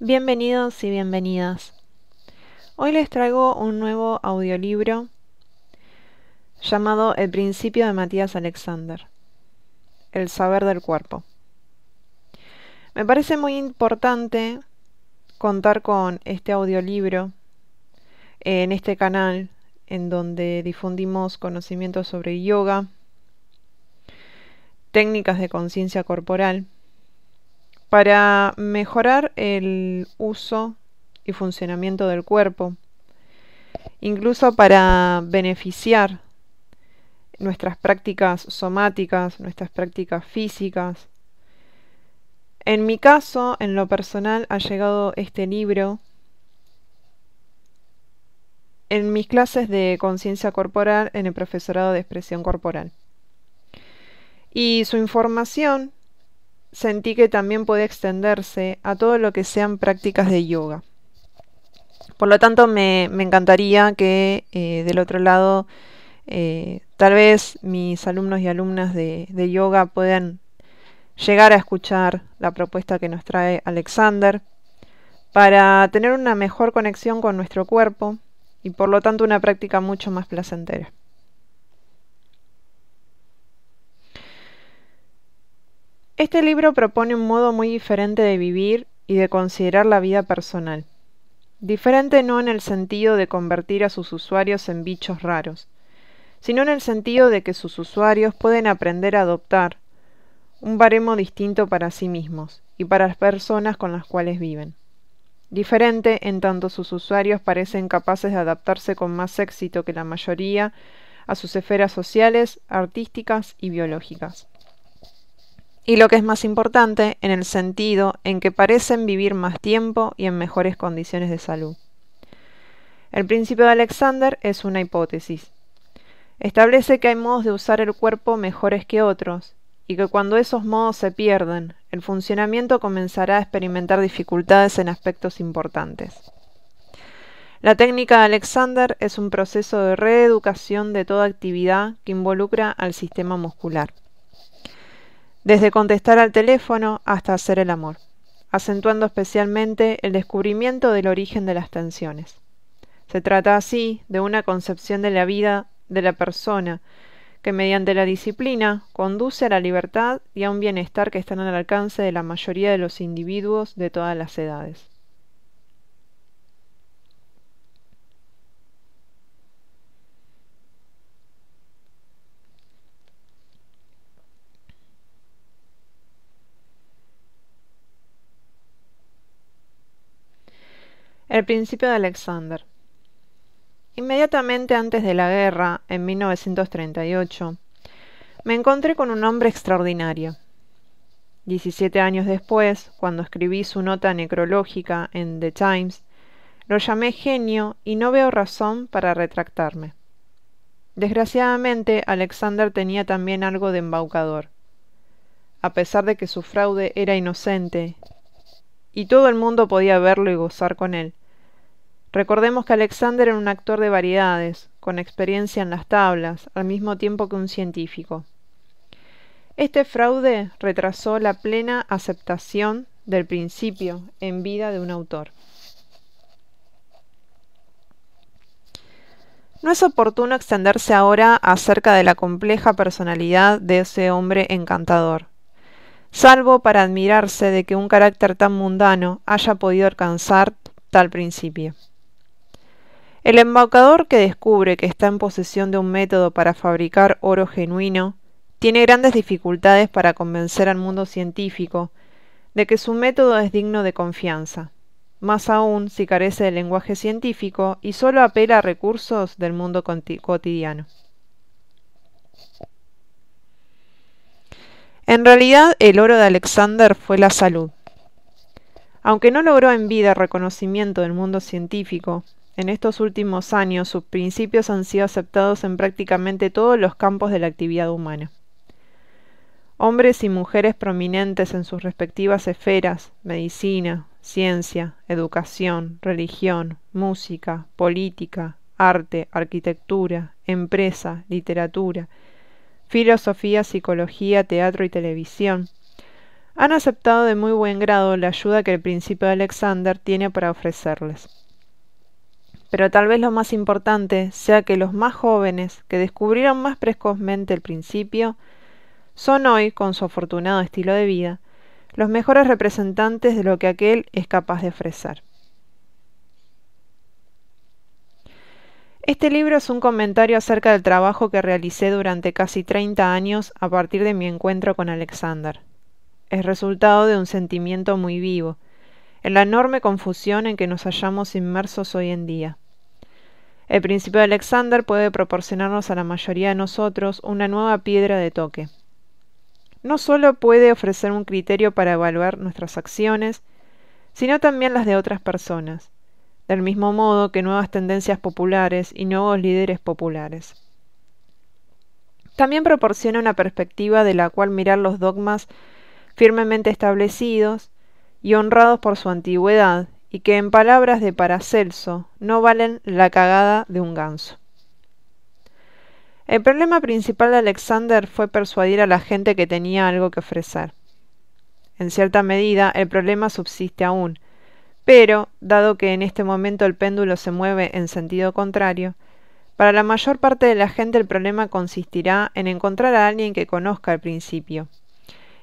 Bienvenidos y bienvenidas. Hoy les traigo un nuevo audiolibro llamado El principio de Matías Alexander, El saber del cuerpo. Me parece muy importante contar con este audiolibro en este canal en donde difundimos conocimientos sobre yoga, técnicas de conciencia corporal, para mejorar el uso y funcionamiento del cuerpo, incluso para beneficiar nuestras prácticas somáticas, nuestras prácticas físicas. En mi caso, en lo personal, ha llegado este libro en mis clases de conciencia corporal en el profesorado de expresión corporal. Y su información sentí que también puede extenderse a todo lo que sean prácticas de yoga. Por lo tanto, me encantaría que del otro lado tal vez mis alumnos y alumnas de yoga puedan llegar a escuchar la propuesta que nos trae Alexander para tener una mejor conexión con nuestro cuerpo y por lo tanto una práctica mucho más placentera. Este libro propone un modo muy diferente de vivir y de considerar la vida personal. Diferente no en el sentido de convertir a sus usuarios en bichos raros, sino en el sentido de que sus usuarios pueden aprender a adoptar un baremo distinto para sí mismos y para las personas con las cuales viven. Diferente en tanto sus usuarios parecen capaces de adaptarse con más éxito que la mayoría a sus esferas sociales, artísticas y biológicas. Y lo que es más importante, en el sentido en que parecen vivir más tiempo y en mejores condiciones de salud. El principio de Alexander es una hipótesis. Establece que hay modos de usar el cuerpo mejores que otros, y que cuando esos modos se pierden, el funcionamiento comenzará a experimentar dificultades en aspectos importantes. La técnica de Alexander es un proceso de reeducación de toda actividad que involucra al sistema muscular, desde contestar al teléfono hasta hacer el amor, acentuando especialmente el descubrimiento del origen de las tensiones. Se trata así de una concepción de la vida de la persona que mediante la disciplina conduce a la libertad y a un bienestar que están al alcance de la mayoría de los individuos de todas las edades. El principio de Alexander. Inmediatamente antes de la guerra, en 1938, me encontré con un hombre extraordinario. 17 años después, cuando escribí su nota necrológica en The Times, lo llamé genio y no veo razón para retractarme. Desgraciadamente, Alexander tenía también algo de embaucador. A pesar de que su fraude era inocente, y todo el mundo podía verlo y gozar con él. Recordemos que Alexander era un actor de variedades, con experiencia en las tablas, al mismo tiempo que un científico. Este fraude retrasó la plena aceptación del principio en vida de un autor. No es oportuno extenderse ahora acerca de la compleja personalidad de ese hombre encantador, salvo para admirarse de que un carácter tan mundano haya podido alcanzar tal principio. El embaucador que descubre que está en posesión de un método para fabricar oro genuino tiene grandes dificultades para convencer al mundo científico de que su método es digno de confianza, más aún si carece del lenguaje científico y solo apela a recursos del mundo cotidiano. En realidad, el oro de Alexander fue la salud. Aunque no logró en vida reconocimiento del mundo científico, en estos últimos años sus principios han sido aceptados en prácticamente todos los campos de la actividad humana. Hombres y mujeres prominentes en sus respectivas esferas, medicina, ciencia, educación, religión, música, política, arte, arquitectura, empresa, literatura, filosofía, psicología, teatro y televisión, han aceptado de muy buen grado la ayuda que el Principio de Alexander tiene para ofrecerles. Pero tal vez lo más importante sea que los más jóvenes, que descubrieron más precozmente el Principio, son hoy, con su afortunado estilo de vida, los mejores representantes de lo que aquel es capaz de ofrecer. Este libro es un comentario acerca del trabajo que realicé durante casi 30 años a partir de mi encuentro con Alexander. Es resultado de un sentimiento muy vivo, en la enorme confusión en que nos hallamos inmersos hoy en día. El Principio de Alexander puede proporcionarnos a la mayoría de nosotros una nueva piedra de toque. No solo puede ofrecer un criterio para evaluar nuestras acciones, sino también las de otras personas, del mismo modo que nuevas tendencias populares y nuevos líderes populares. También proporciona una perspectiva de la cual mirar los dogmas firmemente establecidos y honrados por su antigüedad, y que en palabras de Paracelso no valen la cagada de un ganso. El problema principal de Alexander fue persuadir a la gente que tenía algo que ofrecer. En cierta medida, el problema subsiste aún, pero, dado que en este momento el péndulo se mueve en sentido contrario, para la mayor parte de la gente el problema consistirá en encontrar a alguien que conozca el Principio,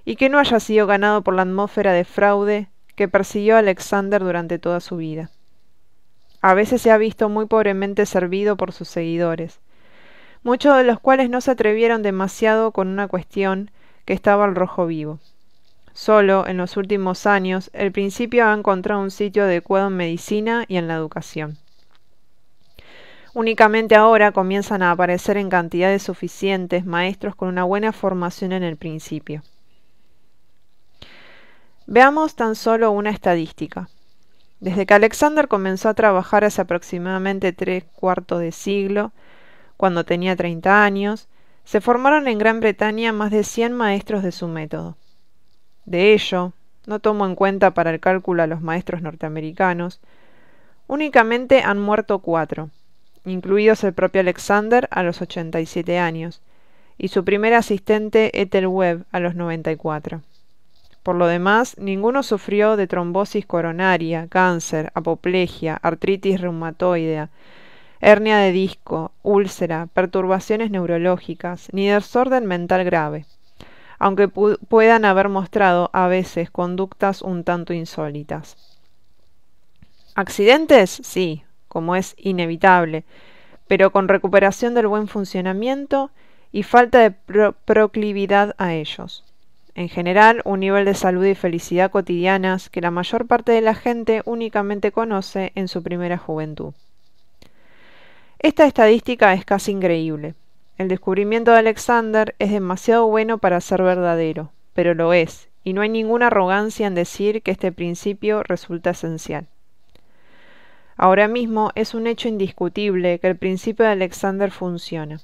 y que no haya sido ganado por la atmósfera de fraude que persiguió a Alexander durante toda su vida. A veces se ha visto muy pobremente servido por sus seguidores, muchos de los cuales no se atrevieron demasiado con una cuestión que estaba al rojo vivo. Solo en los últimos años el Principio ha encontrado un sitio adecuado en medicina y en la educación. Únicamente ahora comienzan a aparecer en cantidades suficientes maestros con una buena formación en el Principio. Veamos tan solo una estadística. Desde que Alexander comenzó a trabajar hace aproximadamente 3/4 de siglo, cuando tenía 30 años, se formaron en Gran Bretaña más de 100 maestros de su método. De ello, no tomo en cuenta para el cálculo a los maestros norteamericanos, únicamente han muerto 4, incluidos el propio Alexander a los 87 años, y su primer asistente Ethel Webb a los 94. Por lo demás, ninguno sufrió de trombosis coronaria, cáncer, apoplejía, artritis reumatoidea, hernia de disco, úlcera, perturbaciones neurológicas, ni desorden mental grave, aunque puedan haber mostrado a veces conductas un tanto insólitas. ¿Accidentes? Sí, como es inevitable, pero con recuperación del buen funcionamiento y falta de proclividad a ellos. En general, un nivel de salud y felicidad cotidianas que la mayor parte de la gente únicamente conoce en su primera juventud. Esta estadística es casi increíble. El descubrimiento de Alexander es demasiado bueno para ser verdadero, pero lo es, y no hay ninguna arrogancia en decir que este principio resulta esencial. Ahora mismo es un hecho indiscutible que el principio de Alexander funciona.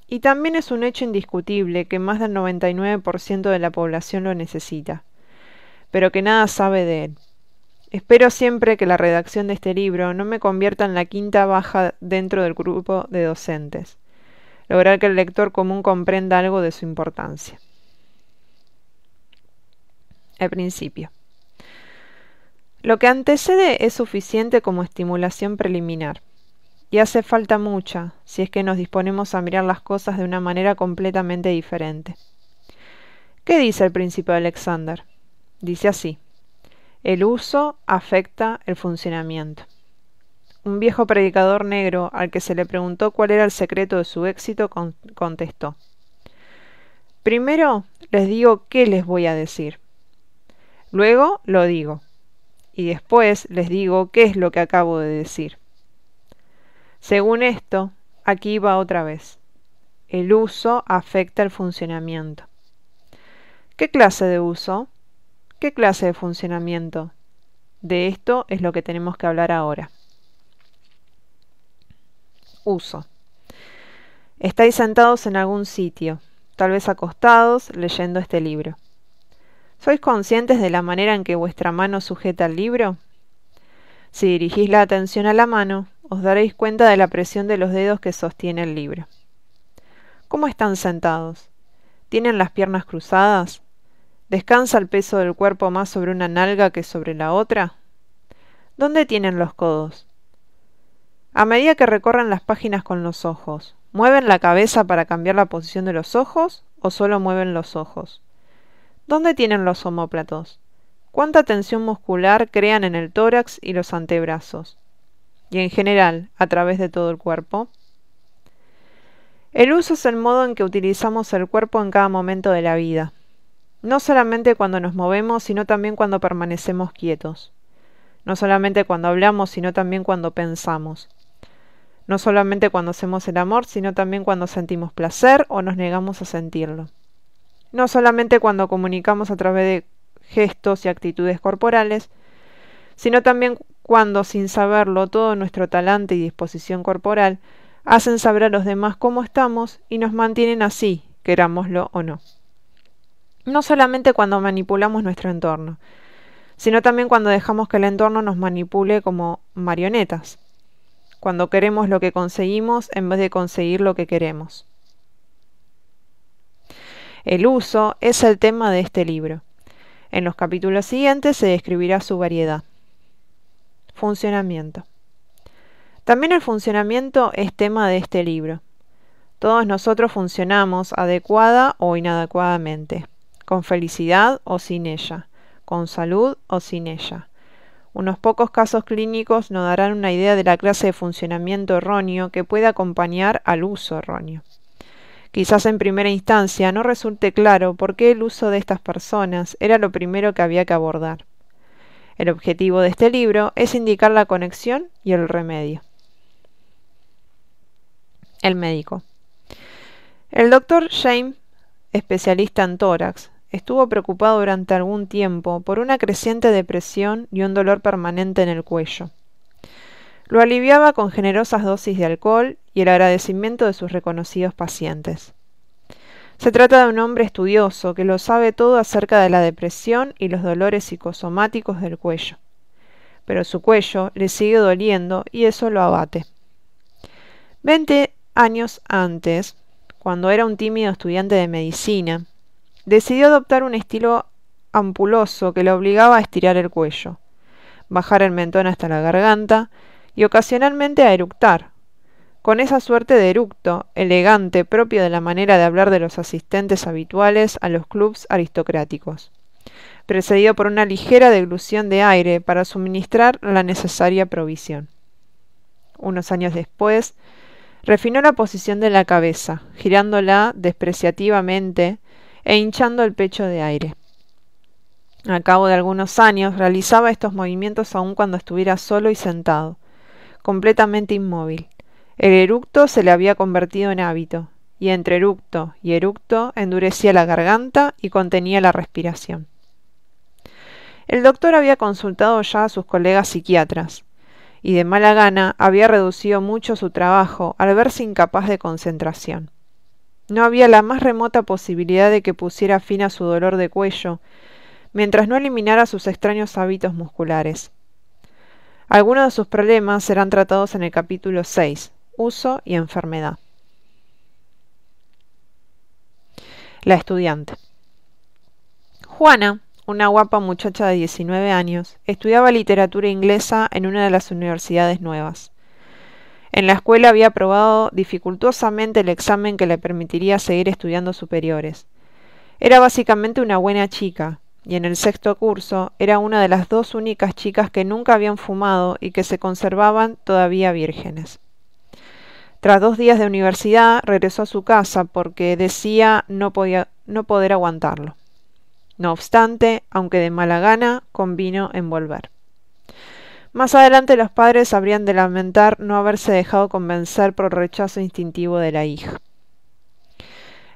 Y también es un hecho indiscutible que más del 99% de la población lo necesita, pero que nada sabe de él. Espero siempre que la redacción de este libro no me convierta en la quinta baja dentro del grupo de docentes. Lograr que el lector común comprenda algo de su importancia. El principio. Lo que antecede es suficiente como estimulación preliminar. Y hace falta mucha, si es que nos disponemos a mirar las cosas de una manera completamente diferente. ¿Qué dice el Principio de Alexander? Dice así: el uso afecta el funcionamiento. Un viejo predicador negro, al que se le preguntó cuál era el secreto de su éxito, contestó: primero les digo qué les voy a decir. Luego lo digo. Y después les digo qué es lo que acabo de decir. Según esto, aquí va otra vez. El uso afecta el funcionamiento. ¿Qué clase de uso? ¿Qué clase de funcionamiento? De esto es lo que tenemos que hablar ahora. Uso. Estáis sentados en algún sitio, tal vez acostados, leyendo este libro. ¿Sois conscientes de la manera en que vuestra mano sujeta el libro? Si dirigís la atención a la mano, os daréis cuenta de la presión de los dedos que sostiene el libro. ¿Cómo están sentados? ¿Tienen las piernas cruzadas? ¿Descansa el peso del cuerpo más sobre una nalga que sobre la otra? ¿Dónde tienen los codos? A medida que recorren las páginas con los ojos, ¿mueven la cabeza para cambiar la posición de los ojos o solo mueven los ojos? ¿Dónde tienen los omóplatos? ¿Cuánta tensión muscular crean en el tórax y los antebrazos? Y en general, a través de todo el cuerpo. El uso es el modo en que utilizamos el cuerpo en cada momento de la vida. No solamente cuando nos movemos, sino también cuando permanecemos quietos. No solamente cuando hablamos, sino también cuando pensamos. No solamente cuando hacemos el amor, sino también cuando sentimos placer o nos negamos a sentirlo. No solamente cuando comunicamos a través de gestos y actitudes corporales, sino también cuando, sin saberlo, todo nuestro talante y disposición corporal hacen saber a los demás cómo estamos y nos mantienen así, querámoslo o no. No solamente cuando manipulamos nuestro entorno, sino también cuando dejamos que el entorno nos manipule como marionetas, cuando queremos lo que conseguimos en vez de conseguir lo que queremos. El uso es el tema de este libro. En los capítulos siguientes se describirá su variedad. Funcionamiento. También el funcionamiento es tema de este libro. Todos nosotros funcionamos adecuada o inadecuadamente, con felicidad o sin ella, con salud o sin ella. Unos pocos casos clínicos nos darán una idea de la clase de funcionamiento erróneo que puede acompañar al uso erróneo. Quizás en primera instancia no resulte claro por qué el uso de estas personas era lo primero que había que abordar. El objetivo de este libro es indicar la conexión y el remedio. El médico. El Dr. James, especialista en tórax, estuvo preocupado durante algún tiempo por una creciente depresión y un dolor permanente en el cuello. Lo aliviaba con generosas dosis de alcohol y el agradecimiento de sus reconocidos pacientes. Se trata de un hombre estudioso que lo sabe todo acerca de la depresión y los dolores psicosomáticos del cuello. Pero su cuello le sigue doliendo y eso lo abate. 20 años antes, cuando era un tímido estudiante de medicina, decidió adoptar un estilo ampuloso que le obligaba a estirar el cuello, bajar el mentón hasta la garganta y ocasionalmente a eructar, con esa suerte de eructo elegante propio de la manera de hablar de los asistentes habituales a los clubs aristocráticos, precedido por una ligera deglución de aire para suministrar la necesaria provisión. Unos años después, refinó la posición de la cabeza, girándola despreciativamente e hinchando el pecho de aire. Al cabo de algunos años realizaba estos movimientos aun cuando estuviera solo y sentado, completamente inmóvil. El eructo se le había convertido en hábito, y entre eructo y eructo endurecía la garganta y contenía la respiración. El doctor había consultado ya a sus colegas psiquiatras, y de mala gana había reducido mucho su trabajo al verse incapaz de concentración. No había la más remota posibilidad de que pusiera fin a su dolor de cuello, mientras no eliminara sus extraños hábitos musculares. Algunos de sus problemas serán tratados en el capítulo 6, Uso y enfermedad. La estudiante. Juana, una guapa muchacha de 19 años, estudiaba literatura inglesa en una de las universidades nuevas. En la escuela había aprobado dificultosamente el examen que le permitiría seguir estudiando superiores. Era básicamente una buena chica, y en el sexto curso era una de las 2 únicas chicas que nunca habían fumado y que se conservaban todavía vírgenes. Tras 2 días de universidad regresó a su casa porque decía no poder aguantarlo. No obstante, aunque de mala gana, convino en volver. Más adelante los padres habrían de lamentar no haberse dejado convencer por el rechazo instintivo de la hija.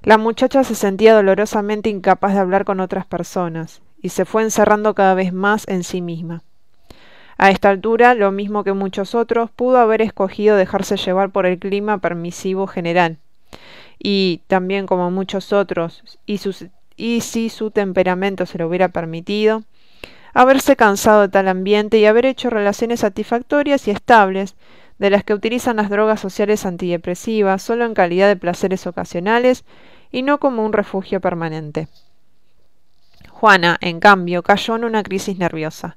La muchacha se sentía dolorosamente incapaz de hablar con otras personas y se fue encerrando cada vez más en sí misma. A esta altura, lo mismo que muchos otros, pudo haber escogido dejarse llevar por el clima permisivo general y, también como muchos otros, y si su temperamento se lo hubiera permitido, haberse cansado de tal ambiente y haber hecho relaciones satisfactorias y estables, de las que utilizan las drogas sociales antidepresivas solo en calidad de placeres ocasionales y no como un refugio permanente. Juana, en cambio, cayó en una crisis nerviosa.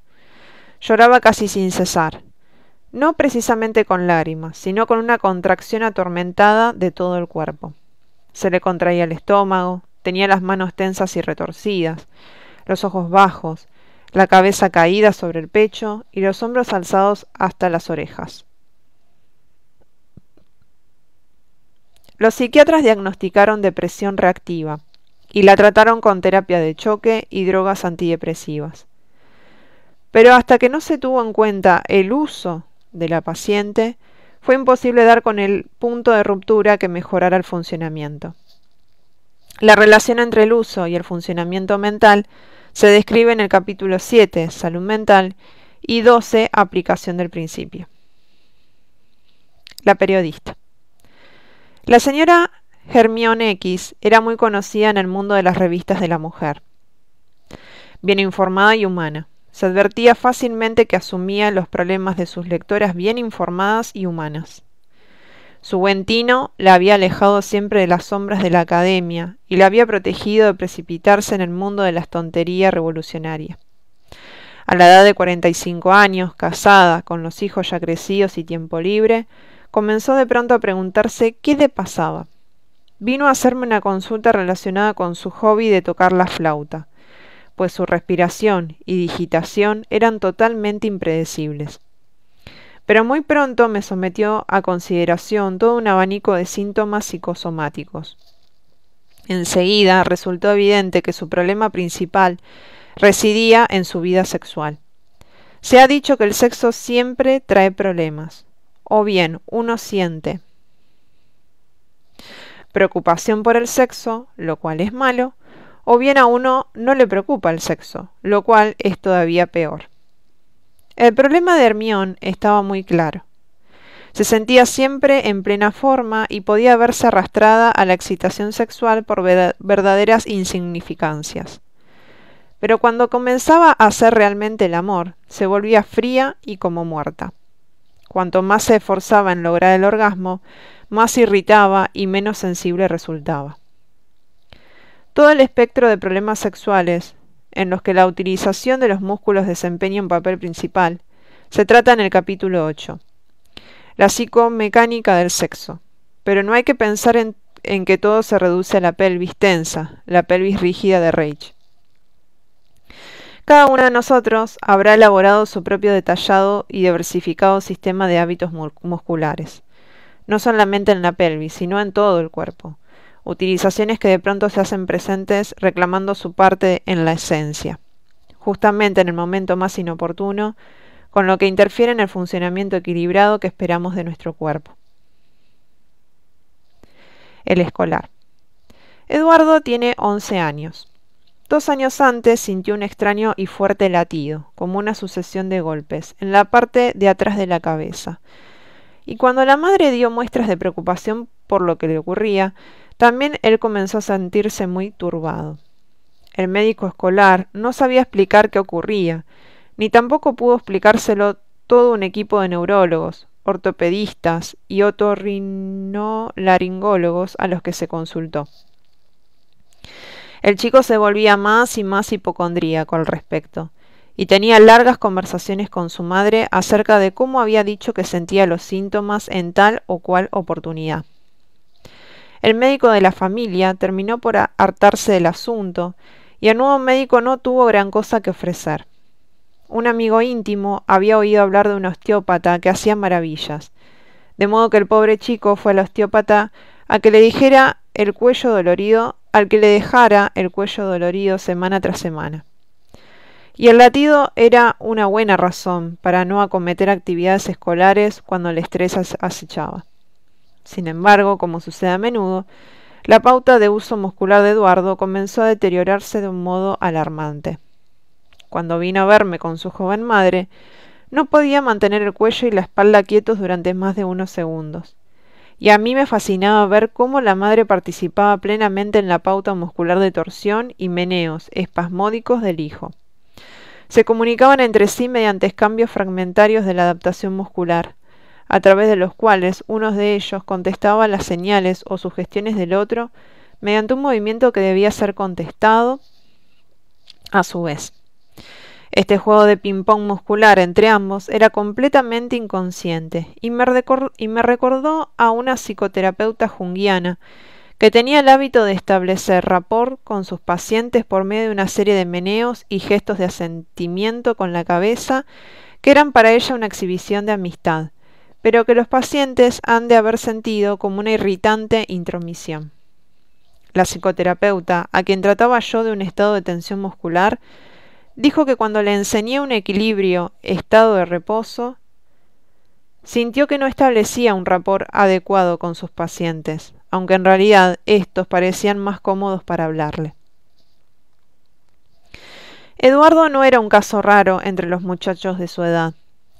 Lloraba casi sin cesar, no precisamente con lágrimas, sino con una contracción atormentada de todo el cuerpo. Se le contraía el estómago, tenía las manos tensas y retorcidas, los ojos bajos, la cabeza caída sobre el pecho y los hombros alzados hasta las orejas. Los psiquiatras diagnosticaron depresión reactiva y la trataron con terapia de choque y drogas antidepresivas. Pero hasta que no se tuvo en cuenta el uso de la paciente, fue imposible dar con el punto de ruptura que mejorara el funcionamiento. La relación entre el uso y el funcionamiento mental se describe en el capítulo 7, Salud Mental, y 12, Aplicación del principio. La periodista. La señora Hermione X era muy conocida en el mundo de las revistas de la mujer. Bien informada y humana, se advertía fácilmente que asumía los problemas de sus lectoras bien informadas y humanas. Su buen tino la había alejado siempre de las sombras de la academia y la había protegido de precipitarse en el mundo de la tontería revolucionaria. A la edad de 45 años, casada, con los hijos ya crecidos y tiempo libre, comenzó de pronto a preguntarse qué le pasaba. Vino a hacerme una consulta relacionada con su hobby de tocar la flauta, pues su respiración y digitación eran totalmente impredecibles. Pero muy pronto me sometió a consideración todo un abanico de síntomas psicosomáticos. Enseguida resultó evidente que su problema principal residía en su vida sexual. Se ha dicho que el sexo siempre trae problemas. O bien uno siente preocupación por el sexo, lo cual es malo, o bien a uno no le preocupa el sexo, lo cual es todavía peor. El problema de Hermione estaba muy claro. Se sentía siempre en plena forma y podía verse arrastrada a la excitación sexual por verdaderas insignificancias. Pero cuando comenzaba a hacer realmente el amor, se volvía fría y como muerta. Cuanto más se esforzaba en lograr el orgasmo, más irritaba y menos sensible resultaba. Todo el espectro de problemas sexuales, en los que la utilización de los músculos desempeña un papel principal, se trata en el capítulo 8, la psicomecánica del sexo. Pero no hay que pensar en que todo se reduce a la pelvis tensa, la pelvis rígida de Reich. Cada uno de nosotros habrá elaborado su propio detallado y diversificado sistema de hábitos musculares, no solamente en la pelvis, sino en todo el cuerpo, utilizaciones que de pronto se hacen presentes reclamando su parte en la esencia, justamente en el momento más inoportuno, con lo que interfiere en el funcionamiento equilibrado que esperamos de nuestro cuerpo. El escolar. Eduardo tiene 11 años. 2 años antes sintió un extraño y fuerte latido, como una sucesión de golpes, en la parte de atrás de la cabeza. Y cuando la madre dio muestras de preocupación por lo que le ocurría, también él comenzó a sentirse muy turbado. El médico escolar no sabía explicar qué ocurría, ni tampoco pudo explicárselo todo un equipo de neurólogos, ortopedistas y otorrinolaringólogos a los que se consultó. El chico se volvía más y más hipocondríaco al respecto, y tenía largas conversaciones con su madre acerca de cómo había dicho que sentía los síntomas en tal o cual oportunidad. El médico de la familia terminó por hartarse del asunto, y el nuevo médico no tuvo gran cosa que ofrecer. Un amigo íntimo había oído hablar de un osteópata que hacía maravillas, de modo que el pobre chico fue al osteópata a que le dejara el cuello dolorido semana tras semana. Y el latido era una buena razón para no acometer actividades escolares cuando el estrés acechaba. Sin embargo, como sucede a menudo, la pauta de uso muscular de Eduardo comenzó a deteriorarse de un modo alarmante. Cuando vino a verme con su joven madre, no podía mantener el cuello y la espalda quietos durante más de unos segundos. Y a mí me fascinaba ver cómo la madre participaba plenamente en la pauta muscular de torsión y meneos espasmódicos del hijo. Se comunicaban entre sí mediante cambios fragmentarios de la adaptación muscular, a través de los cuales uno de ellos contestaba las señales o sugestiones del otro mediante un movimiento que debía ser contestado a su vez. Este juego de ping-pong muscular entre ambos era completamente inconsciente y me recordó a una psicoterapeuta junguiana que tenía el hábito de establecer rapport con sus pacientes por medio de una serie de meneos y gestos de asentimiento con la cabeza que eran para ella una exhibición de amistad, pero que los pacientes han de haber sentido como una irritante intromisión. La psicoterapeuta, a quien trataba yo de un estado de tensión muscular, dijo que cuando le enseñé un equilibrio, estado de reposo, sintió que no establecía un rapport adecuado con sus pacientes, aunque en realidad estos parecían más cómodos para hablarle. Eduardo no era un caso raro entre los muchachos de su edad,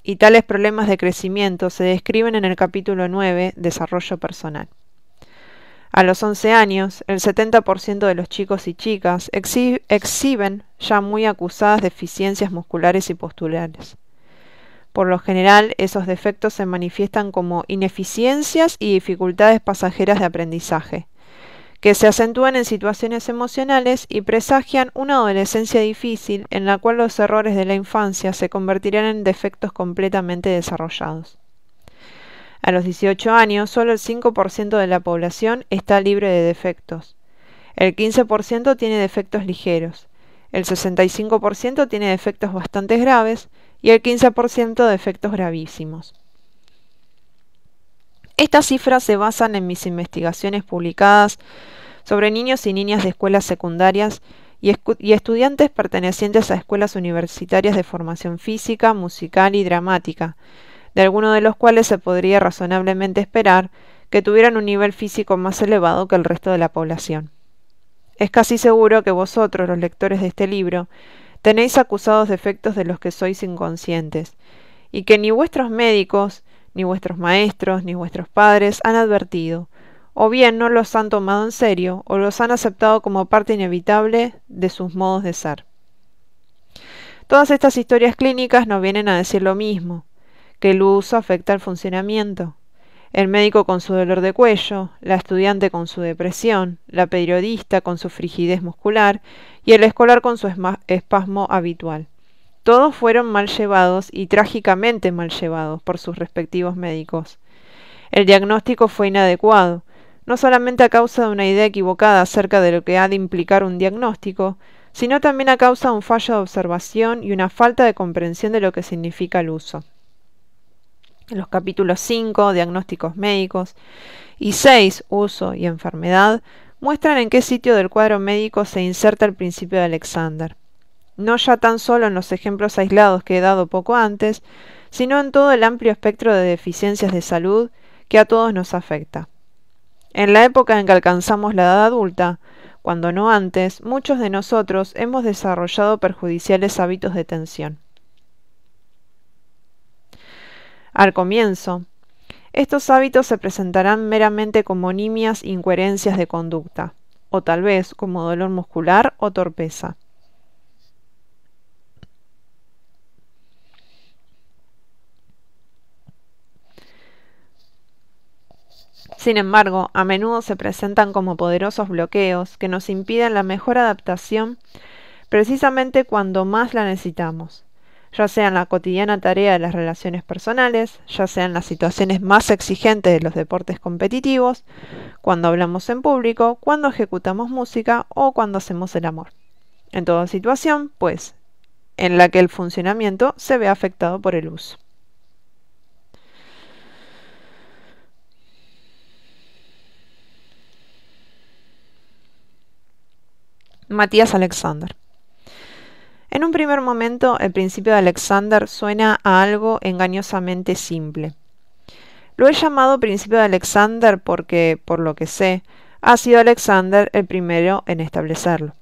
y tales problemas de crecimiento se describen en el capítulo 9, Desarrollo Personal. A los 11 años, el 70% de los chicos y chicas exhiben ya muy acusadas deficiencias musculares y posturales. Por lo general, esos defectos se manifiestan como ineficiencias y dificultades pasajeras de aprendizaje, que se acentúan en situaciones emocionales y presagian una adolescencia difícil en la cual los errores de la infancia se convertirán en defectos completamente desarrollados. A los 18 años, solo el 5% de la población está libre de defectos. El 15% tiene defectos ligeros, el 65% tiene defectos bastante graves y el 15% defectos gravísimos. Estas cifras se basan en mis investigaciones publicadas sobre niños y niñas de escuelas secundarias y estudiantes pertenecientes a escuelas universitarias de formación física, musical y dramática, de algunos de los cuales se podría razonablemente esperar que tuvieran un nivel físico más elevado que el resto de la población. Es casi seguro que vosotros, los lectores de este libro, tenéis acusados defectos de los que sois inconscientes, y que ni vuestros médicos, ni vuestros maestros, ni vuestros padres han advertido, o bien no los han tomado en serio, o los han aceptado como parte inevitable de sus modos de ser. Todas estas historias clínicas nos vienen a decir lo mismo, que el uso afecta al funcionamiento. El médico con su dolor de cuello, la estudiante con su depresión, la periodista con su frigidez muscular y el escolar con su espasmo habitual. Todos fueron mal llevados y trágicamente mal llevados por sus respectivos médicos. El diagnóstico fue inadecuado, no solamente a causa de una idea equivocada acerca de lo que ha de implicar un diagnóstico, sino también a causa de un fallo de observación y una falta de comprensión de lo que significa el uso. En los capítulos 5, Diagnósticos médicos, y 6, Uso y enfermedad, muestran en qué sitio del cuadro médico se inserta el principio de Alexander. No ya tan solo en los ejemplos aislados que he dado poco antes, sino en todo el amplio espectro de deficiencias de salud que a todos nos afecta. En la época en que alcanzamos la edad adulta, cuando no antes, muchos de nosotros hemos desarrollado perjudiciales hábitos de tensión. Al comienzo, estos hábitos se presentarán meramente como nimias incoherencias de conducta, o tal vez como dolor muscular o torpeza. Sin embargo, a menudo se presentan como poderosos bloqueos que nos impiden la mejor adaptación precisamente cuando más la necesitamos, ya sea en la cotidiana tarea de las relaciones personales, ya sea en las situaciones más exigentes de los deportes competitivos, cuando hablamos en público, cuando ejecutamos música o cuando hacemos el amor. En toda situación, pues, en la que el funcionamiento se ve afectado por el uso. Matías Alexander. En un primer momento, el principio de Alexander suena a algo engañosamente simple. Lo he llamado principio de Alexander porque, por lo que sé, ha sido Alexander el primero en establecerlo.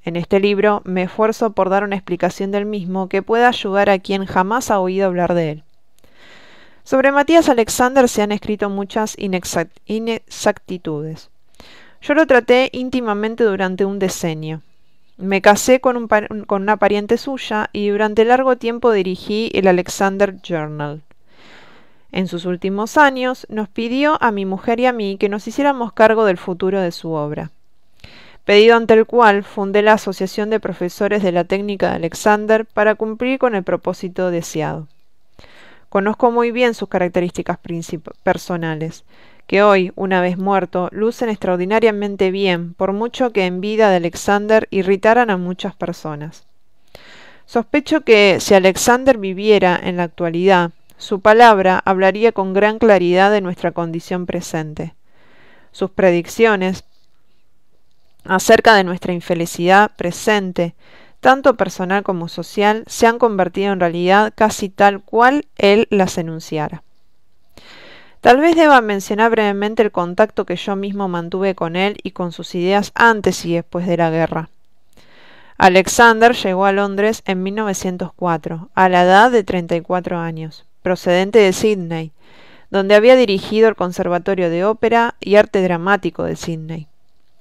En este libro me esfuerzo por dar una explicación del mismo que pueda ayudar a quien jamás ha oído hablar de él. Sobre Matías Alexander se han escrito muchas inexactitudes. Yo lo traté íntimamente durante un decenio. Me casé con una pariente suya y durante largo tiempo dirigí el Alexander Journal. En sus últimos años nos pidió a mi mujer y a mí que nos hiciéramos cargo del futuro de su obra. pedido ante el cual fundé la Asociación de Profesores de la Técnica de Alexander para cumplir con el propósito deseado. Conozco muy bien sus características personales, que hoy, una vez muerto, lucen extraordinariamente bien, por mucho que en vida de Alexander irritaran a muchas personas. Sospecho que, si Alexander viviera en la actualidad, su palabra hablaría con gran claridad de nuestra condición presente. Sus predicciones acerca de nuestra infelicidad presente, tanto personal como social, se han convertido en realidad casi tal cual él las enunciara. Tal vez deba mencionar brevemente el contacto que yo mismo mantuve con él y con sus ideas antes y después de la guerra. Alexander llegó a Londres en 1904, a la edad de 34 años, procedente de Sídney, donde había dirigido el Conservatorio de Ópera y Arte Dramático de Sídney.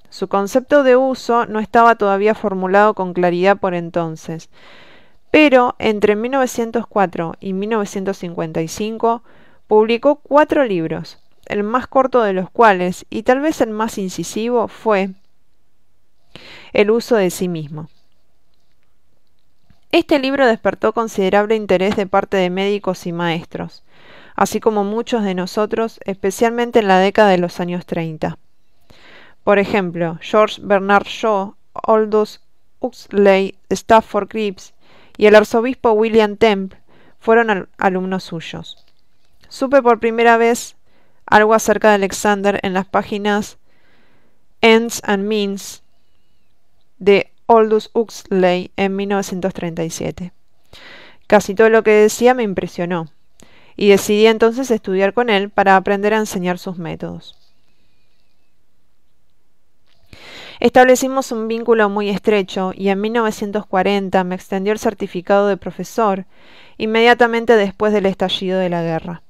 Su concepto de uso no estaba todavía formulado con claridad por entonces, pero entre 1904 y 1955 publicó 4 libros, el más corto de los cuales, y tal vez el más incisivo, fue El uso de sí mismo. Este libro despertó considerable interés de parte de médicos y maestros, así como muchos de nosotros, especialmente en la década de los años 30. Por ejemplo, George Bernard Shaw, Aldous Huxley, Stafford Cripps y el arzobispo William Temple fueron alumnos suyos. Supe por primera vez algo acerca de Alexander en las páginas Ends and Means de Aldous Huxley en 1937. Casi todo lo que decía me impresionó, y decidí entonces estudiar con él para aprender a enseñar sus métodos. Establecimos un vínculo muy estrecho y en 1940 me extendió el certificado de profesor, inmediatamente después del estallido de la guerra.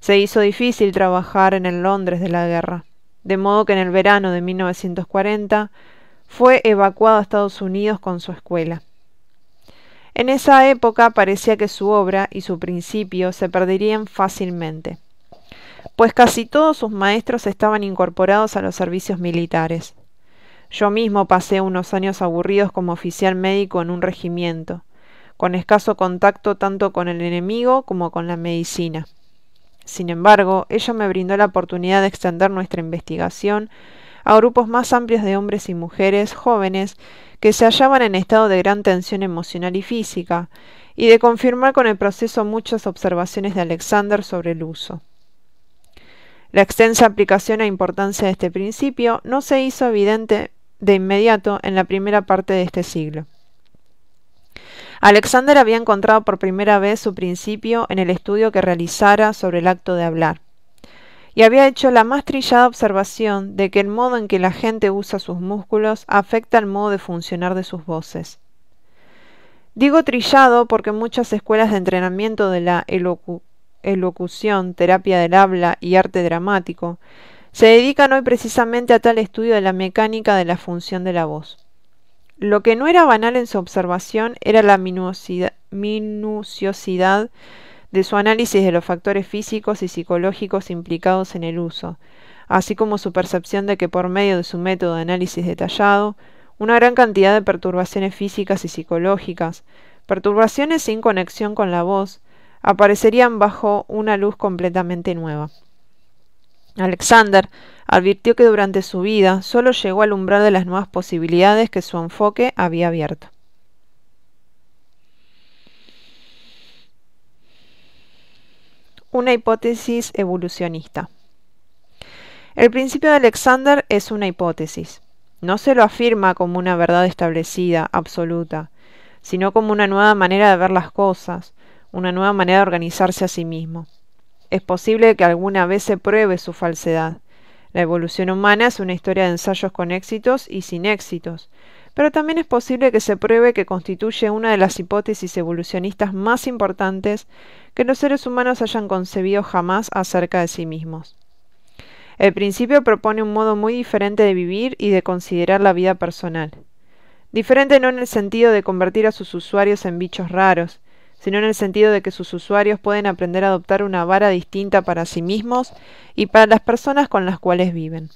Se hizo difícil trabajar en el Londres de la guerra, de modo que en el verano de 1940 fue evacuado a Estados Unidos con su escuela. En esa época parecía que su obra y su principio se perderían fácilmente, pues casi todos sus maestros estaban incorporados a los servicios militares. Yo mismo pasé unos años aburridos como oficial médico en un regimiento, con escaso contacto tanto con el enemigo como con la medicina. Sin embargo, ello me brindó la oportunidad de extender nuestra investigación a grupos más amplios de hombres y mujeres jóvenes que se hallaban en estado de gran tensión emocional y física, y de confirmar con el proceso muchas observaciones de Alexander sobre el uso. La extensa aplicación e importancia de este principio no se hizo evidente de inmediato en la primera parte de este siglo. Alexander había encontrado por primera vez su principio en el estudio que realizara sobre el acto de hablar, y había hecho la más trillada observación de que el modo en que la gente usa sus músculos afecta el modo de funcionar de sus voces. Digo trillado porque muchas escuelas de entrenamiento de la elocución, terapia del habla y arte dramático se dedican hoy precisamente a tal estudio de la mecánica de la función de la voz. Lo que no era banal en su observación era la minuciosidad de su análisis de los factores físicos y psicológicos implicados en el uso, así como su percepción de que por medio de su método de análisis detallado, una gran cantidad de perturbaciones físicas y psicológicas, perturbaciones sin conexión con la voz, aparecerían bajo una luz completamente nueva. Alexander advirtió que durante su vida solo llegó al umbral de las nuevas posibilidades que su enfoque había abierto. Una hipótesis evolucionista. El principio de Alexander es una hipótesis. No se lo afirma como una verdad establecida, absoluta, sino como una nueva manera de ver las cosas, una nueva manera de organizarse a sí mismo. Es posible que alguna vez se pruebe su falsedad. La evolución humana es una historia de ensayos con éxitos y sin éxitos, pero también es posible que se pruebe que constituye una de las hipótesis evolucionistas más importantes que los seres humanos hayan concebido jamás acerca de sí mismos. El principio propone un modo muy diferente de vivir y de considerar la vida personal. Diferente no en el sentido de convertir a sus usuarios en bichos raros, sino en el sentido de que sus usuarios pueden aprender a adoptar una vara distinta para sí mismos y para las personas con las cuales viven.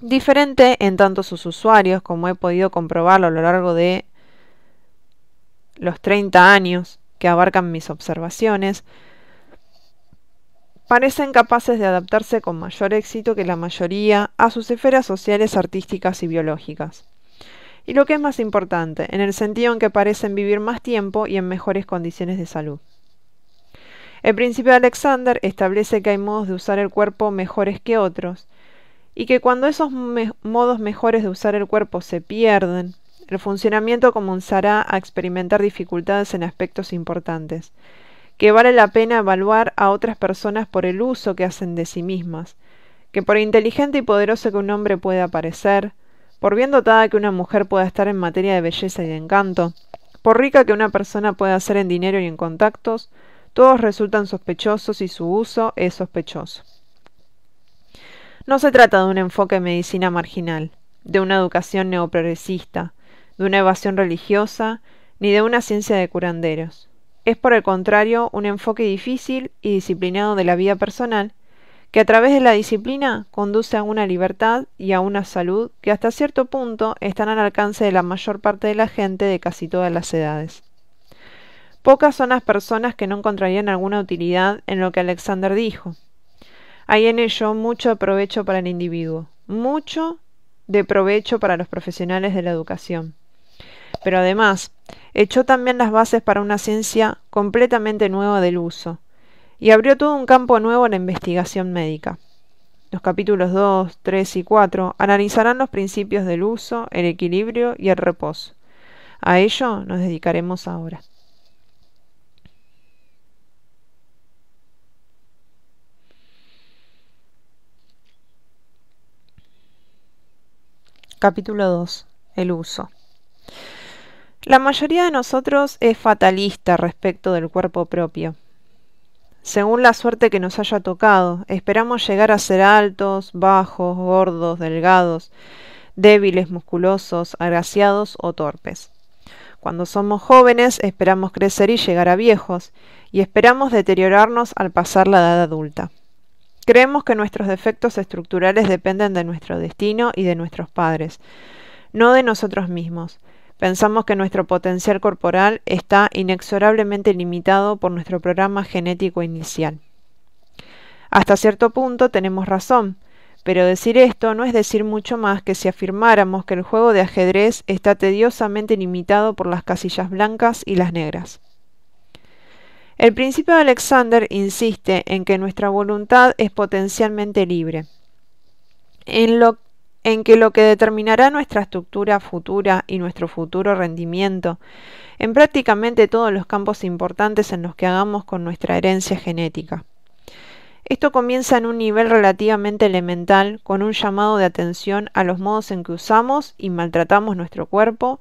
Diferente en tanto sus usuarios, como he podido comprobarlo a lo largo de los 30 años que abarcan mis observaciones, parecen capaces de adaptarse con mayor éxito que la mayoría a sus esferas sociales, artísticas y biológicas. Y lo que es más importante, en el sentido en que parecen vivir más tiempo y en mejores condiciones de salud. El principio de Alexander establece que hay modos de usar el cuerpo mejores que otros, y que cuando esos modos mejores de usar el cuerpo se pierden, el funcionamiento comenzará a experimentar dificultades en aspectos importantes, que vale la pena evaluar a otras personas por el uso que hacen de sí mismas, que por inteligente y poderoso que un hombre pueda parecer, por bien dotada que una mujer pueda estar en materia de belleza y de encanto, por rica que una persona pueda ser en dinero y en contactos, todos resultan sospechosos y su uso es sospechoso. No se trata de un enfoque de medicina marginal, de una educación neoprogresista, de una evasión religiosa, ni de una ciencia de curanderos. Es por el contrario un enfoque difícil y disciplinado de la vida personal, que a través de la disciplina conduce a una libertad y a una salud que hasta cierto punto están al alcance de la mayor parte de la gente de casi todas las edades. Pocas son las personas que no encontrarían alguna utilidad en lo que Alexander dijo. Hay en ello mucho de provecho para el individuo, mucho de provecho para los profesionales de la educación. Pero además, echó también las bases para una ciencia completamente nueva del uso, y abrió todo un campo nuevo en la investigación médica. Los capítulos 2, 3 y 4 analizarán los principios del uso, el equilibrio y el reposo. A ello nos dedicaremos ahora. Capítulo 2. El uso. La mayoría de nosotros es fatalista respecto del cuerpo propio. Según la suerte que nos haya tocado, esperamos llegar a ser altos, bajos, gordos, delgados, débiles, musculosos, agraciados o torpes. Cuando somos jóvenes esperamos crecer y llegar a viejos, y esperamos deteriorarnos al pasar la edad adulta. Creemos que nuestros defectos estructurales dependen de nuestro destino y de nuestros padres, no de nosotros mismos. Pensamos que nuestro potencial corporal está inexorablemente limitado por nuestro programa genético inicial. Hasta cierto punto tenemos razón, pero decir esto no es decir mucho más que si afirmáramos que el juego de ajedrez está tediosamente limitado por las casillas blancas y las negras. El principio de Alexander insiste en que nuestra voluntad es potencialmente libre, en que lo que determinará nuestra estructura futura y nuestro futuro rendimiento en prácticamente todos los campos importantes en los que hagamos con nuestra herencia genética. Esto comienza en un nivel relativamente elemental, con un llamado de atención a los modos en que usamos y maltratamos nuestro cuerpo,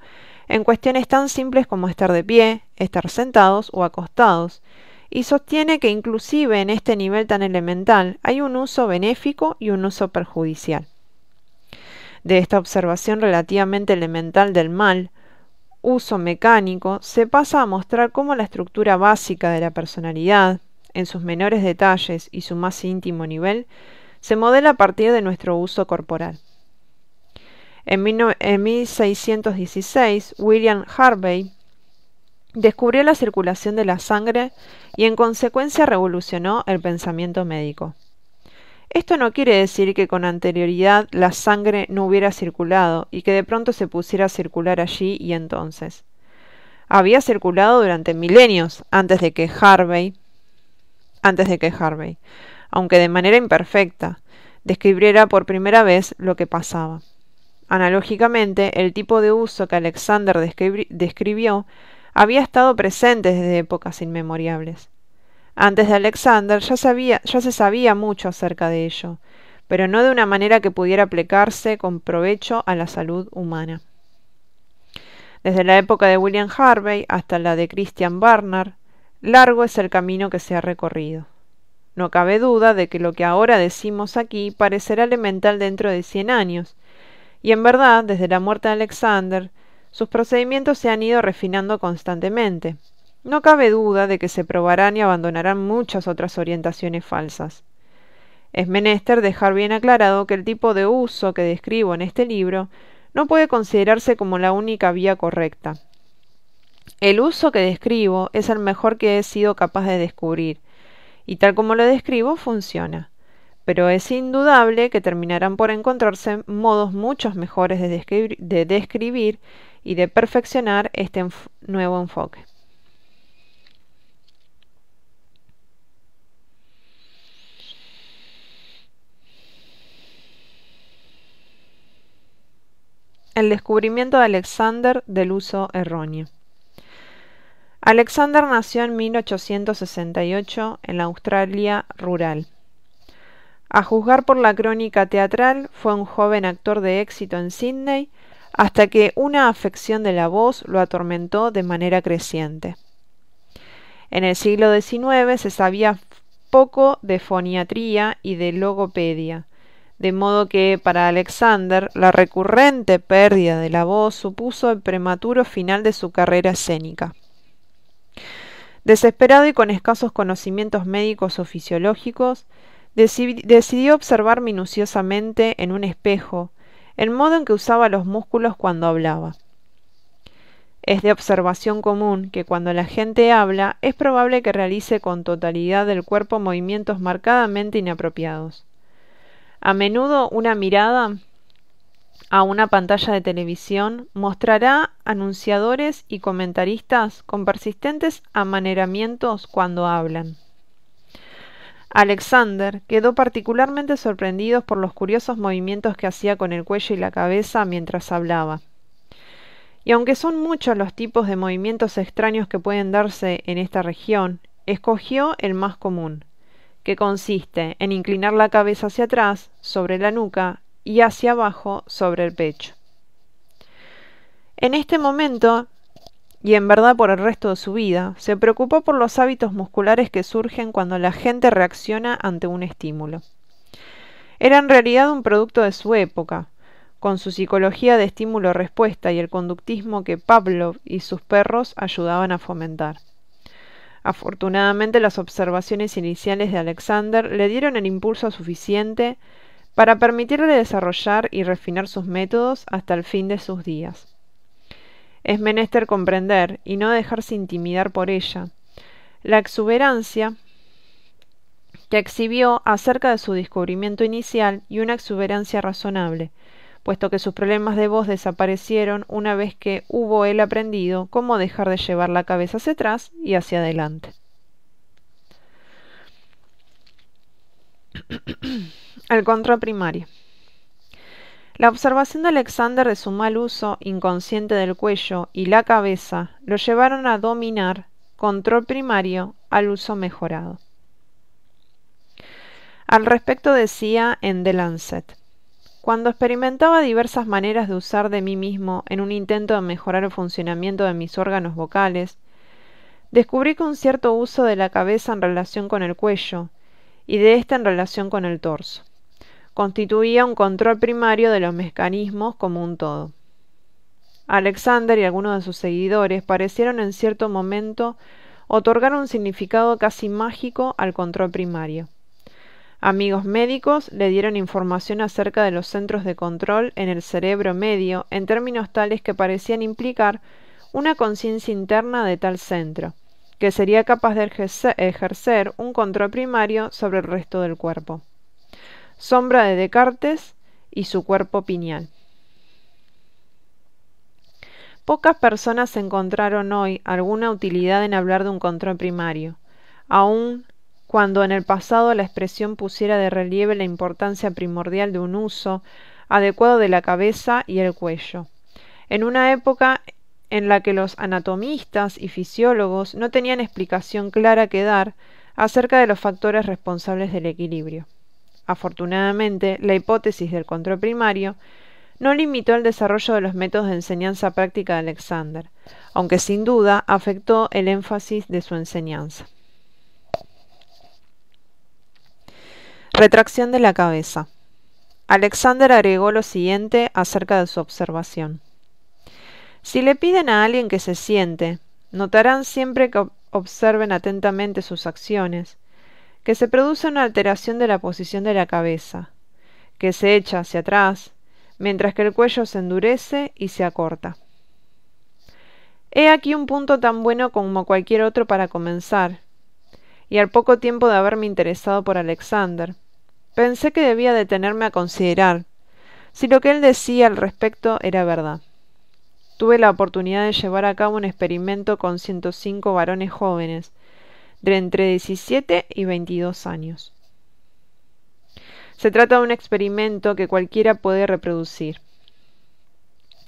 en cuestiones tan simples como estar de pie, estar sentados o acostados, y sostiene que inclusive en este nivel tan elemental hay un uso benéfico y un uso perjudicial. De esta observación relativamente elemental del mal, uso mecánico, se pasa a mostrar cómo la estructura básica de la personalidad, en sus menores detalles y su más íntimo nivel, se modela a partir de nuestro uso corporal. En 1616, William Harvey descubrió la circulación de la sangre y en consecuencia revolucionó el pensamiento médico. Esto no quiere decir que con anterioridad la sangre no hubiera circulado y que de pronto se pusiera a circular allí y entonces. Había circulado durante milenios antes de que Harvey, aunque de manera imperfecta, describiera por primera vez lo que pasaba. Analógicamente, el tipo de uso que Alexander describió había estado presente desde épocas inmemoriales. Antes de Alexander ya se sabía mucho acerca de ello, pero no de una manera que pudiera aplicarse con provecho a la salud humana. Desde la época de William Harvey hasta la de Christian Barnard, largo es el camino que se ha recorrido. No cabe duda de que lo que ahora decimos aquí parecerá elemental dentro de 100 años, y en verdad, desde la muerte de Alexander, sus procedimientos se han ido refinando constantemente. No cabe duda de que se probarán y abandonarán muchas otras orientaciones falsas. Es menester dejar bien aclarado que el tipo de uso que describo en este libro no puede considerarse como la única vía correcta. El uso que describo es el mejor que he sido capaz de descubrir, y tal como lo describo funciona, pero es indudable que terminarán por encontrarse modos muchos mejores de describir y de perfeccionar este nuevo enfoque. El descubrimiento de Alexander del uso erróneo. Alexander nació en 1868 en la Australia rural. A juzgar por la crónica teatral, fue un joven actor de éxito en Sídney hasta que una afección de la voz lo atormentó de manera creciente. En el siglo XIX se sabía poco de foniatría y de logopedia, de modo que para Alexander la recurrente pérdida de la voz supuso el prematuro final de su carrera escénica. Desesperado y con escasos conocimientos médicos o fisiológicos, decidió observar minuciosamente en un espejo el modo en que usaba los músculos cuando hablaba. Es de observación común que cuando la gente habla es probable que realice con totalidad del cuerpo movimientos marcadamente inapropiados. A menudo una mirada a una pantalla de televisión mostrará anunciadores y comentaristas con persistentes amaneramientos cuando hablan. Alexander quedó particularmente sorprendido por los curiosos movimientos que hacía con el cuello y la cabeza mientras hablaba. Y aunque son muchos los tipos de movimientos extraños que pueden darse en esta región, escogió el más común, que consiste en inclinar la cabeza hacia atrás, sobre la nuca, y hacia abajo, sobre el pecho. En este momento, y en verdad por el resto de su vida, se preocupó por los hábitos musculares que surgen cuando la gente reacciona ante un estímulo. Era en realidad un producto de su época, con su psicología de estímulo-respuesta y el conductismo que Pavlov y sus perros ayudaban a fomentar. Afortunadamente, las observaciones iniciales de Alexander le dieron el impulso suficiente para permitirle desarrollar y refinar sus métodos hasta el fin de sus días. Es menester comprender, y no dejarse intimidar por ella, la exuberancia que exhibió acerca de su descubrimiento inicial y una exuberancia razonable, puesto que sus problemas de voz desaparecieron una vez que hubo él aprendido cómo dejar de llevar la cabeza hacia atrás y hacia adelante. El control primario. La observación de Alexander de su mal uso inconsciente del cuello y la cabeza lo llevaron a dominar control primario al uso mejorado. Al respecto decía en The Lancet: cuando experimentaba diversas maneras de usar de mí mismo en un intento de mejorar el funcionamiento de mis órganos vocales, descubrí que un cierto uso de la cabeza en relación con el cuello y de ésta en relación con el torso constituía un control primario de los mecanismos como un todo. Alexander y algunos de sus seguidores parecieron en cierto momento otorgar un significado casi mágico al control primario. Amigos médicos le dieron información acerca de los centros de control en el cerebro medio en términos tales que parecían implicar una conciencia interna de tal centro, que sería capaz de ejercer un control primario sobre el resto del cuerpo. Sombra de Descartes y su cuerpo pineal. Pocas personas encontraron hoy alguna utilidad en hablar de un control primario, aun cuando en el pasado la expresión pusiera de relieve la importancia primordial de un uso adecuado de la cabeza y el cuello, en una época en la que los anatomistas y fisiólogos no tenían explicación clara que dar acerca de los factores responsables del equilibrio. Afortunadamente, la hipótesis del control primario no limitó el desarrollo de los métodos de enseñanza práctica de Alexander, aunque sin duda afectó el énfasis de su enseñanza. Retracción de la cabeza. Alexander agregó lo siguiente acerca de su observación: si le piden a alguien que se siente, notarán siempre que observen atentamente sus acciones, que se produce una alteración de la posición de la cabeza, que se echa hacia atrás, mientras que el cuello se endurece y se acorta. He aquí un punto tan bueno como cualquier otro para comenzar, y al poco tiempo de haberme interesado por Alexander, pensé que debía detenerme a considerar si lo que él decía al respecto era verdad. Tuve la oportunidad de llevar a cabo un experimento con 105 varones jóvenes, de entre 17 y 22 años. Se trata de un experimento que cualquiera puede reproducir.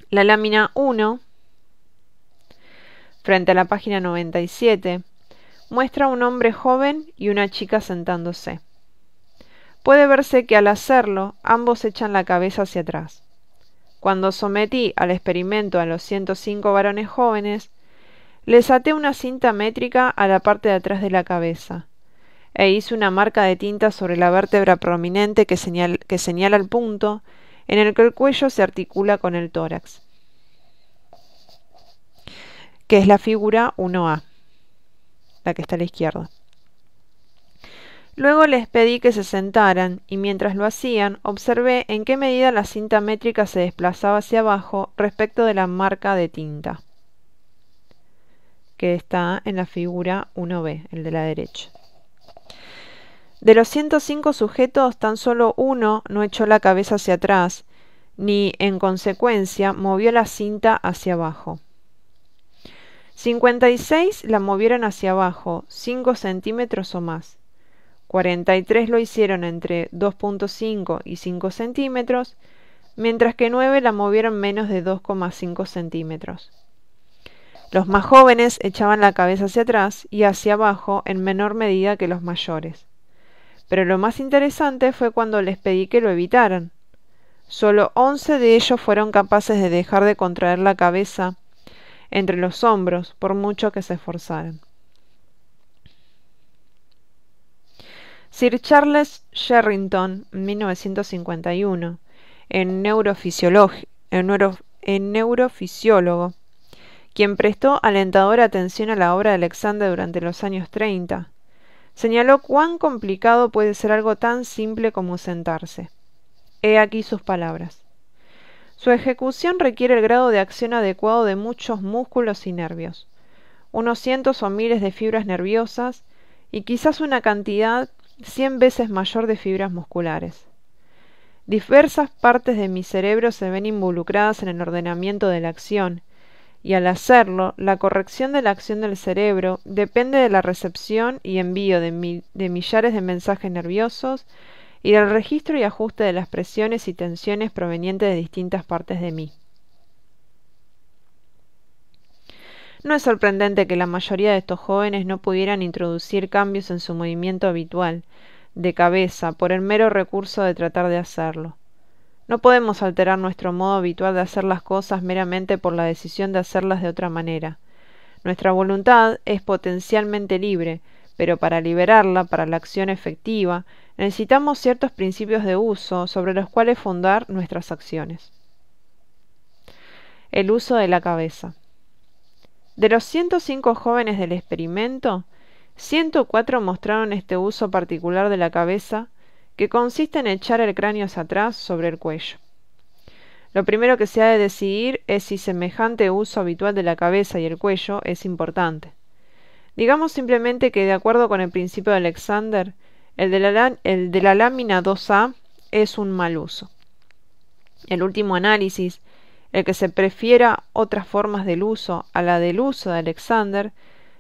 La lámina 1, frente a la página 97, muestra a un hombre joven y una chica sentándose. Puede verse que al hacerlo, ambos echan la cabeza hacia atrás. Cuando sometí al experimento a los 105 varones jóvenes, les até una cinta métrica a la parte de atrás de la cabeza, e hice una marca de tinta sobre la vértebra prominente que señala el punto en el que el cuello se articula con el tórax, que es la figura 1A, la que está a la izquierda. Luego les pedí que se sentaran y mientras lo hacían observé en qué medida la cinta métrica se desplazaba hacia abajo respecto de la marca de tinta, que está en la figura 1B, el de la derecha. De los 105 sujetos, tan solo uno no echó la cabeza hacia atrás, ni, en consecuencia, movió la cinta hacia abajo. 56 la movieron hacia abajo, 5 centímetros o más. 43 lo hicieron entre 2.5 y 5 centímetros, mientras que 9 la movieron menos de 2,5 centímetros. Los más jóvenes echaban la cabeza hacia atrás y hacia abajo en menor medida que los mayores. Pero lo más interesante fue cuando les pedí que lo evitaran. Solo 11 de ellos fueron capaces de dejar de contraer la cabeza entre los hombros, por mucho que se esforzaran. Sir Charles Sherrington, en 1951, en neurofisiólogo, quien prestó alentadora atención a la obra de Alexander durante los años 30, señaló cuán complicado puede ser algo tan simple como sentarse. He aquí sus palabras. Su ejecución requiere el grado de acción adecuado de muchos músculos y nervios, unos cientos o miles de fibras nerviosas y quizás una cantidad 100 veces mayor de fibras musculares. Diversas partes de mi cerebro se ven involucradas en el ordenamiento de la acción, y al hacerlo, la corrección de la acción del cerebro depende de la recepción y envío de millares de mensajes nerviosos y del registro y ajuste de las presiones y tensiones provenientes de distintas partes de mí. No es sorprendente que la mayoría de estos jóvenes no pudieran introducir cambios en su movimiento habitual de cabeza por el mero recurso de tratar de hacerlo. No podemos alterar nuestro modo habitual de hacer las cosas meramente por la decisión de hacerlas de otra manera. Nuestra voluntad es potencialmente libre, pero para liberarla, para la acción efectiva, necesitamos ciertos principios de uso sobre los cuales fundar nuestras acciones. El uso de la cabeza. De los 105 jóvenes del experimento, 104 mostraron este uso particular de la cabeza, que consiste en echar el cráneo hacia atrás sobre el cuello. Lo primero que se ha de decidir es si semejante uso habitual de la cabeza y el cuello es importante. Digamos simplemente que, de acuerdo con el principio de Alexander, el de la lámina 2A es un mal uso. El último análisis, el que se prefiera otras formas del uso a la del uso de Alexander,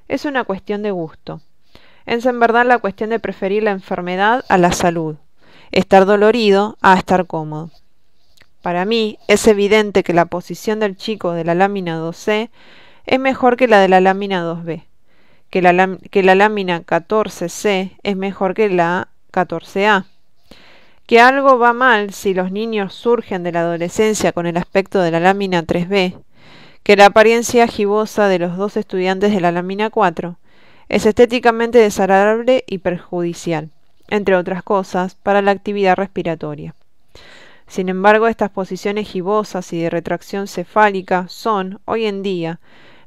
es una cuestión de gusto. Es en verdad la cuestión de preferir la enfermedad a la salud, estar dolorido a estar cómodo. Para mí es evidente que la posición del chico de la lámina 2C es mejor que la de la lámina 2B, que la lámina 14C es mejor que la 14A, que algo va mal si los niños surgen de la adolescencia con el aspecto de la lámina 3B, que la apariencia gibosa de los dos estudiantes de la lámina 4 es estéticamente desagradable y perjudicial, entre otras cosas, para la actividad respiratoria. Sin embargo, estas posiciones gibosas y de retracción cefálica son, hoy en día,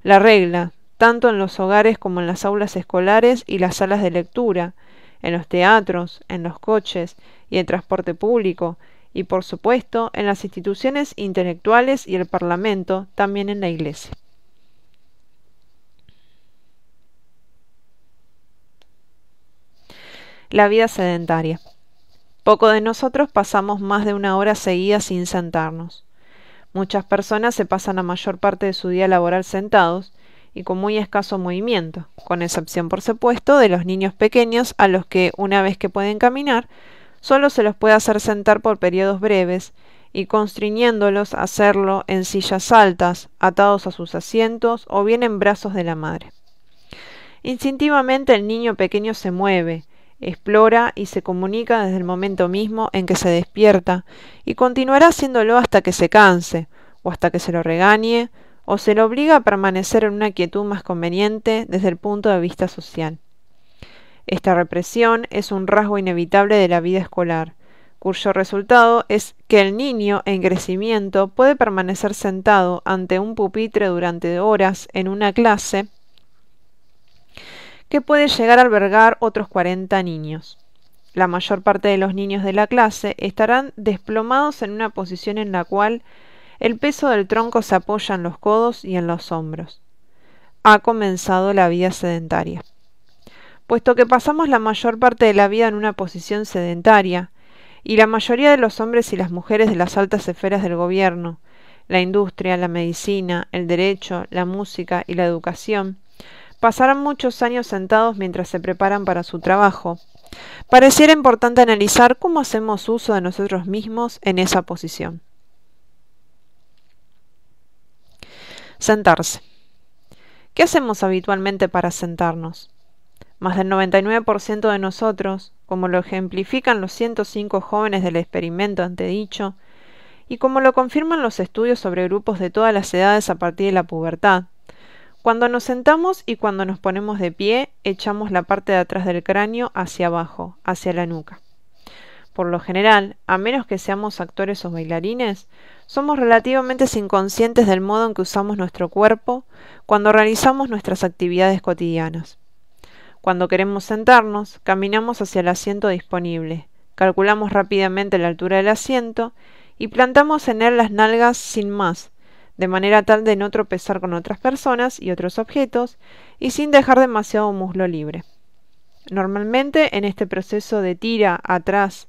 la regla, tanto en los hogares como en las aulas escolares y las salas de lectura, en los teatros, en los coches y el transporte público, y por supuesto en las instituciones intelectuales y el Parlamento, también en la Iglesia. La vida sedentaria. Poco de nosotros pasamos más de una hora seguida sin sentarnos. Muchas personas se pasan la mayor parte de su día laboral sentados y con muy escaso movimiento, con excepción por supuesto de los niños pequeños a los que, una vez que pueden caminar, solo se los puede hacer sentar por periodos breves y constriñéndolos a hacerlo en sillas altas, atados a sus asientos o bien en brazos de la madre. Instintivamente el niño pequeño se mueve, explora y se comunica desde el momento mismo en que se despierta y continuará haciéndolo hasta que se canse, o hasta que se lo regañe, o se lo obliga a permanecer en una quietud más conveniente desde el punto de vista social. Esta represión es un rasgo inevitable de la vida escolar, cuyo resultado es que el niño en crecimiento puede permanecer sentado ante un pupitre durante horas en una clase que puede llegar a albergar otros 40 niños. La mayor parte de los niños de la clase estarán desplomados en una posición en la cual el peso del tronco se apoya en los codos y en los hombros. Ha comenzado la vida sedentaria. Puesto que pasamos la mayor parte de la vida en una posición sedentaria, y la mayoría de los hombres y las mujeres de las altas esferas del gobierno, la industria, la medicina, el derecho, la música y la educación, pasarán muchos años sentados mientras se preparan para su trabajo, pareciera importante analizar cómo hacemos uso de nosotros mismos en esa posición. Sentarse. ¿Qué hacemos habitualmente para sentarnos? Más del 99% de nosotros, como lo ejemplifican los 105 jóvenes del experimento antedicho, y como lo confirman los estudios sobre grupos de todas las edades a partir de la pubertad, cuando nos sentamos y cuando nos ponemos de pie, echamos la parte de atrás del cráneo hacia abajo, hacia la nuca. Por lo general, a menos que seamos actores o bailarines, somos relativamente inconscientes del modo en que usamos nuestro cuerpo cuando realizamos nuestras actividades cotidianas. Cuando queremos sentarnos, caminamos hacia el asiento disponible, calculamos rápidamente la altura del asiento y plantamos en él las nalgas sin más, de manera tal de no tropezar con otras personas y otros objetos y sin dejar demasiado muslo libre. Normalmente en este proceso se tira atrás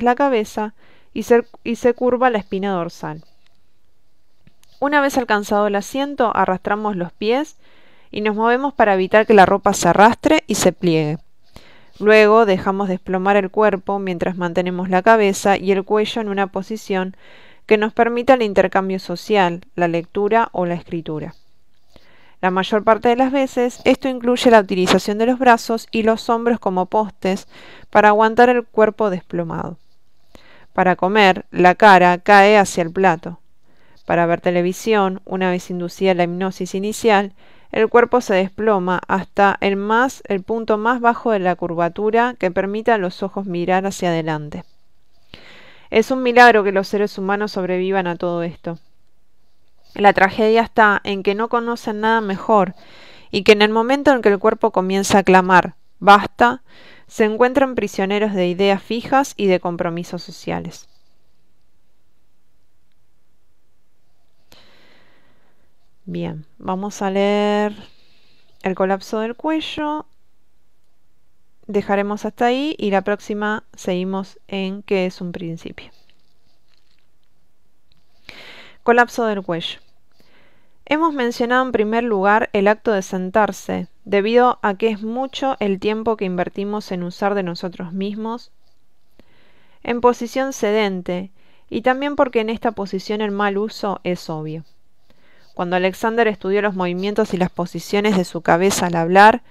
la cabeza y se curva la espina dorsal. Una vez alcanzado el asiento, arrastramos los pies y nos movemos para evitar que la ropa se arrastre y se pliegue. Luego dejamos desplomar el cuerpo mientras mantenemos la cabeza y el cuello en una posición que nos permita el intercambio social, la lectura o la escritura. La mayor parte de las veces, esto incluye la utilización de los brazos y los hombros como postes para aguantar el cuerpo desplomado. Para comer, la cara cae hacia el plato. Para ver televisión, una vez inducida la hipnosis inicial, el cuerpo se desploma hasta el punto más bajo de la curvatura que permite a los ojos mirar hacia adelante. Es un milagro que los seres humanos sobrevivan a todo esto. La tragedia está en que no conocen nada mejor y que en el momento en que el cuerpo comienza a clamar «basta», se encuentran prisioneros de ideas fijas y de compromisos sociales. Bien, vamos a leer el colapso del cuello. Dejaremos hasta ahí y la próxima seguimos en qué es un principio. Colapso del cuello. Hemos mencionado en primer lugar el acto de sentarse, debido a que es mucho el tiempo que invertimos en usar de nosotros mismos en posición sedente, y también porque en esta posición el mal uso es obvio. Cuando Alexander estudió los movimientos y las posiciones de su cabeza al hablar,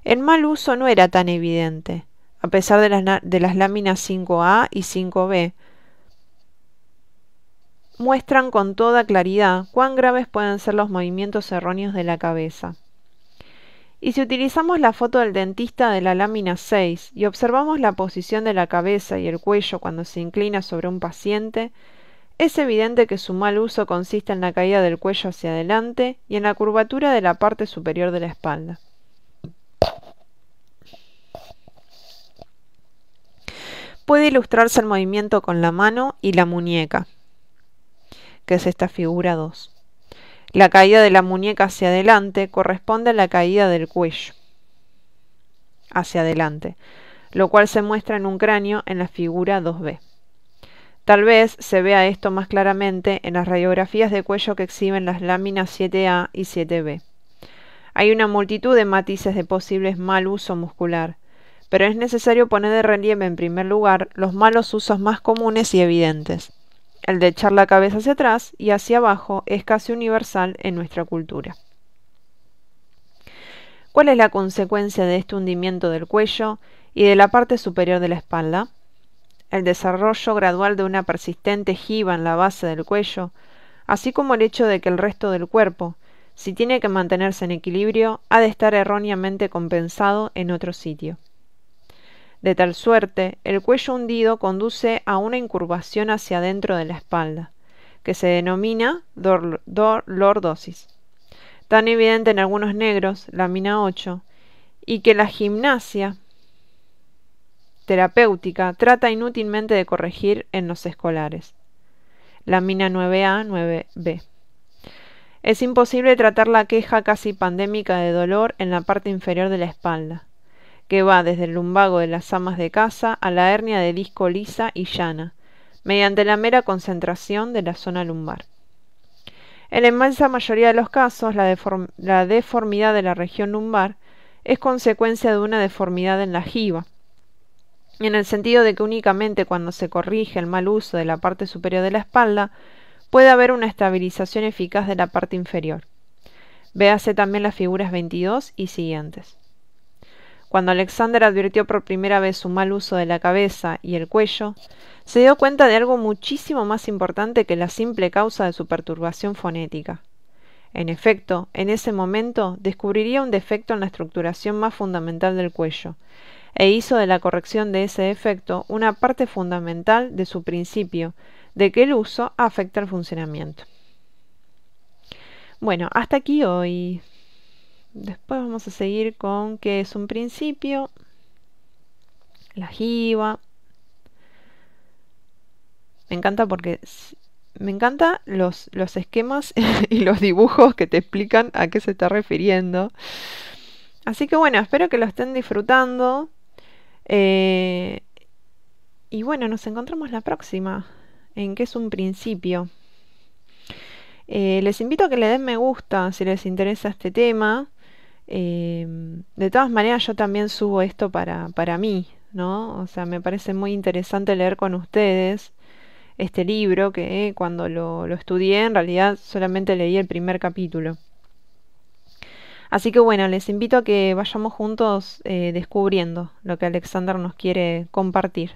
el mal uso no era tan evidente, a pesar de las láminas 5A y 5B. Muestran con toda claridad cuán graves pueden ser los movimientos erróneos de la cabeza. Y si utilizamos la foto del dentista de la lámina 6 y observamos la posición de la cabeza y el cuello cuando se inclina sobre un paciente, es evidente que su mal uso consiste en la caída del cuello hacia adelante y en la curvatura de la parte superior de la espalda. Puede ilustrarse el movimiento con la mano y la muñeca, que es esta figura 2. La caída de la muñeca hacia adelante corresponde a la caída del cuello hacia adelante, lo cual se muestra en un cráneo en la figura 2b. Tal vez se vea esto más claramente en las radiografías de cuello que exhiben las láminas 7A y 7B. Hay una multitud de matices de posibles mal uso muscular, pero es necesario poner de relieve en primer lugar los malos usos más comunes y evidentes. El de echar la cabeza hacia atrás y hacia abajo es casi universal en nuestra cultura. ¿Cuál es la consecuencia de este hundimiento del cuello y de la parte superior de la espalda? El desarrollo gradual de una persistente jiba en la base del cuello, así como el hecho de que el resto del cuerpo, si tiene que mantenerse en equilibrio, ha de estar erróneamente compensado en otro sitio. De tal suerte, el cuello hundido conduce a una incurvación hacia adentro de la espalda, que se denomina lordosis, tan evidente en algunos negros, lámina 8, y que la gimnasia terapéutica trata inútilmente de corregir en los escolares. Lámina 9A, 9B. Es imposible tratar la queja casi pandémica de dolor en la parte inferior de la espalda, que va desde el lumbago de las amas de casa a la hernia de disco lisa y llana, mediante la mera concentración de la zona lumbar. En la inmensa mayoría de los casos, la deformidad de la región lumbar es consecuencia de una deformidad en la jiba, en el sentido de que únicamente cuando se corrige el mal uso de la parte superior de la espalda, puede haber una estabilización eficaz de la parte inferior. Véase también las figuras 22 y siguientes. Cuando Alexander advirtió por primera vez su mal uso de la cabeza y el cuello, se dio cuenta de algo muchísimo más importante que la simple causa de su perturbación fonética. En efecto, en ese momento descubriría un defecto en la estructuración más fundamental del cuello, e hizo de la corrección de ese defecto una parte fundamental de su principio de que el uso afecta al funcionamiento. Bueno, hasta aquí hoy. Después vamos a seguir con qué es un principio, la jiba. Me encanta porque me encantan los esquemas y los dibujos que te explican a qué se está refiriendo. Así que bueno, espero que lo estén disfrutando. Y bueno, nos encontramos la próxima en qué es un principio. Les invito a que le den me gusta si les interesa este tema. De todas maneras, yo también subo esto para mí, ¿no? O sea, me parece muy interesante leer con ustedes este libro que cuando lo estudié, en realidad solamente leí el primer capítulo. Así que bueno, les invito a que vayamos juntos descubriendo lo que Alexander nos quiere compartir.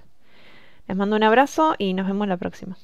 Les mando un abrazo y nos vemos la próxima.